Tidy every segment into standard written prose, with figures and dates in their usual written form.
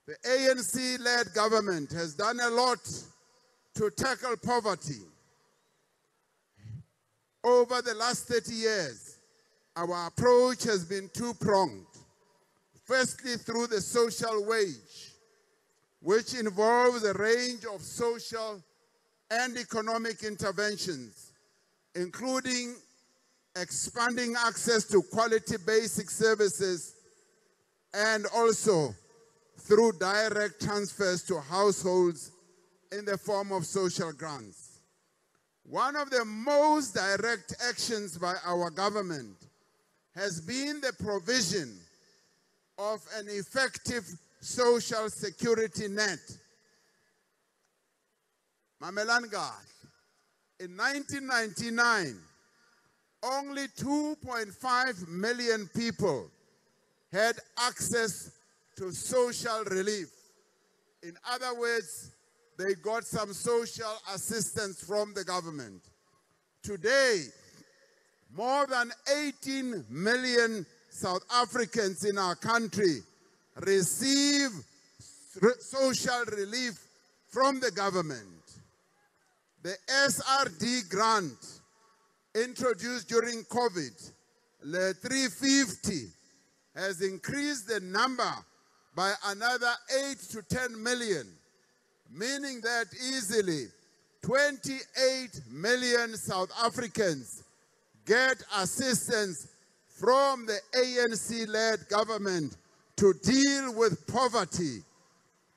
The ANC-led government has done a lot to tackle poverty. Over the last 30 years, our approach has been two-pronged. Firstly, through the social wage, which involves a range of social and economic interventions, including expanding access to quality basic services and also through direct transfers to households in the form of social grants. One of the most direct actions by our government has been the provision of an effective social security net. Mamelani kahle. In 1999, only 2.5 million people had access to social relief. In other words, they got some social assistance from the government. Today, more than 18 million South Africans in our country receive social relief from the government. The SRD grant introduced during COVID, the 350, has increased the number by another 8 to 10 million, meaning that easily 28 million South Africans get assistance from the ANC-led government to deal with poverty.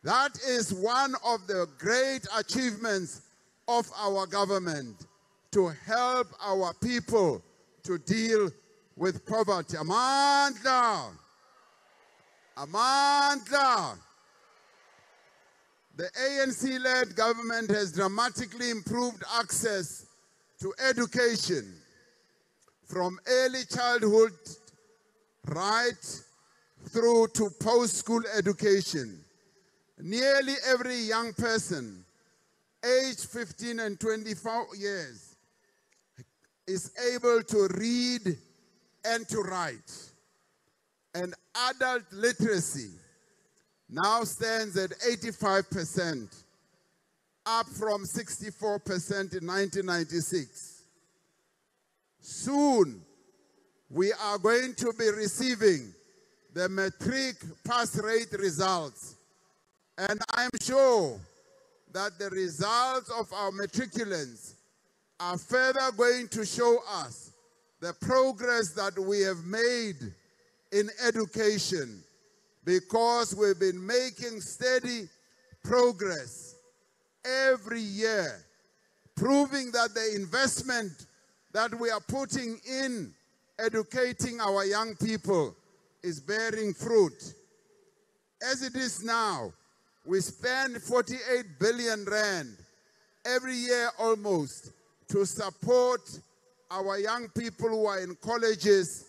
That is one of the great achievements of our government, to help our people to deal with poverty. Amandla! Amandla! The ANC-led government has dramatically improved access to education, from early childhood right through to post-school education. Nearly every young person aged 15 and 24 years is able to read and to write. And adult literacy now stands at 85%, up from 64% in 1996. Soon, we are going to be receiving the matric pass rate results. And I'm sure that the results of our matriculants are further going to show us the progress that we have made in education, because we've been making steady progress every year, proving that the investment that we are putting in educating our young people is bearing fruit. As it is now, we spend 48 billion rand every year almost to support our young people who are in colleges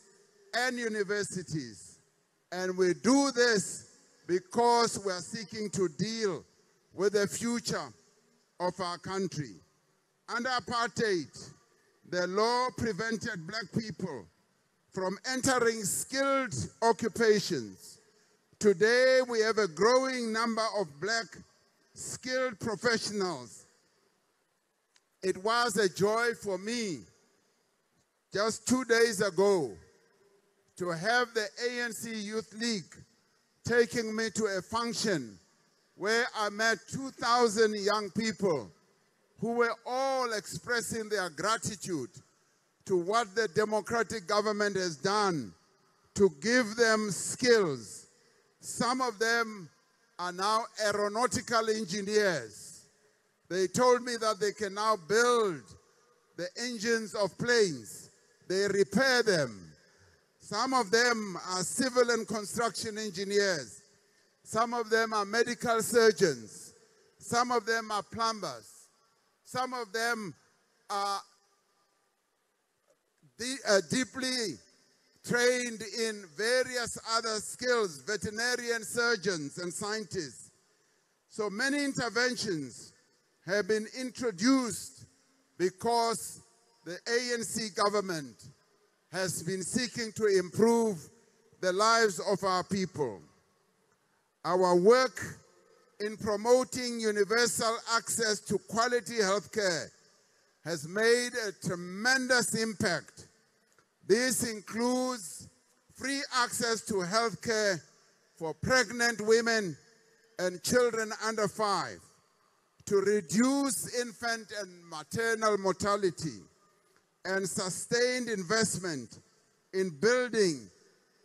and universities. And we do this because we are seeking to deal with the future of our country. Under apartheid, the law prevented black people from entering skilled occupations. Today, we have a growing number of black skilled professionals. It was a joy for me just 2 days ago to have the ANC Youth League taking me to a function where I met 2,000 young people who were all expressing their gratitude to what the democratic government has done to give them skills. Some of them are now aeronautical engineers. They told me that they can now build the engines of planes. They repair them. Some of them are civil and construction engineers. Some of them are medical surgeons. Some of them are plumbers. Some of them are deeply trained in various other skills, veterinarian surgeons and scientists. So many interventions have been introduced because the ANC government has been seeking to improve the lives of our people. Our work in promoting universal access to quality health care has made a tremendous impact. This includes free access to health care for pregnant women and children under 5, to reduce infant and maternal mortality, and sustained investment in building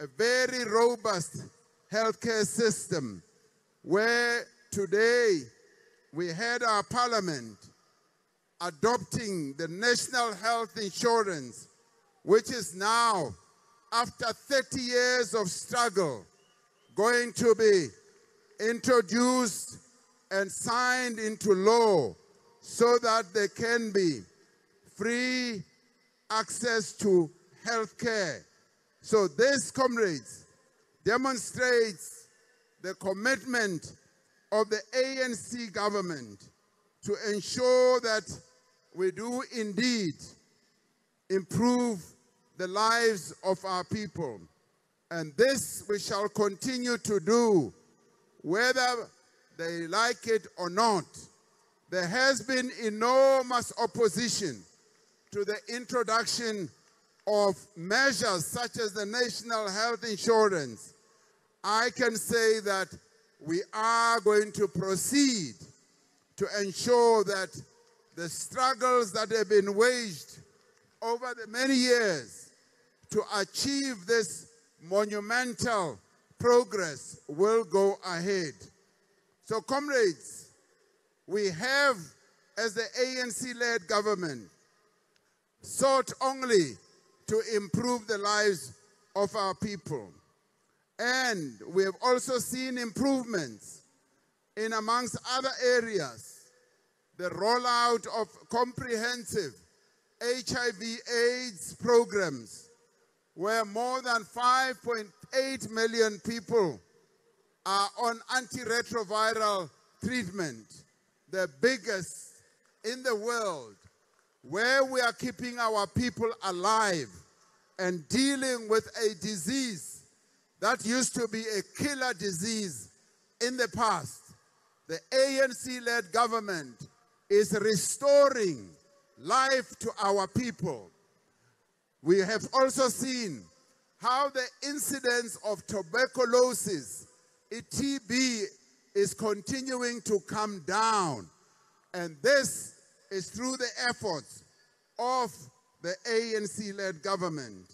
a very robust healthcare system, where today we had our parliament adopting the National Health Insurance, which is now, after 30 years of struggle, going to be introduced and signed into law so that there can be free access to health care. So this, comrades, demonstrates the commitment of the ANC government to ensure that we do indeed improve the lives of our people. And this we shall continue to do, whether they like it or not. There has been enormous opposition to the introduction of measures such as the National Health Insurance. I can say that we are going to proceed to ensure that the struggles that have been waged over the many years to achieve this monumental progress will go ahead. So, comrades, we have, as the ANC-led government, sought only to improve the lives of our people. And we have also seen improvements in, amongst other areas, the rollout of comprehensive HIV/AIDS programs, where more than 5.8 million people are on antiretroviral treatment, the biggest in the world, where we are keeping our people alive and dealing with a disease that used to be a killer disease in the past. The ANC-led government is restoring life to our people. We have also seen how the incidence of tuberculosis, TB, is continuing to come down. And this is through the efforts of the ANC-led government.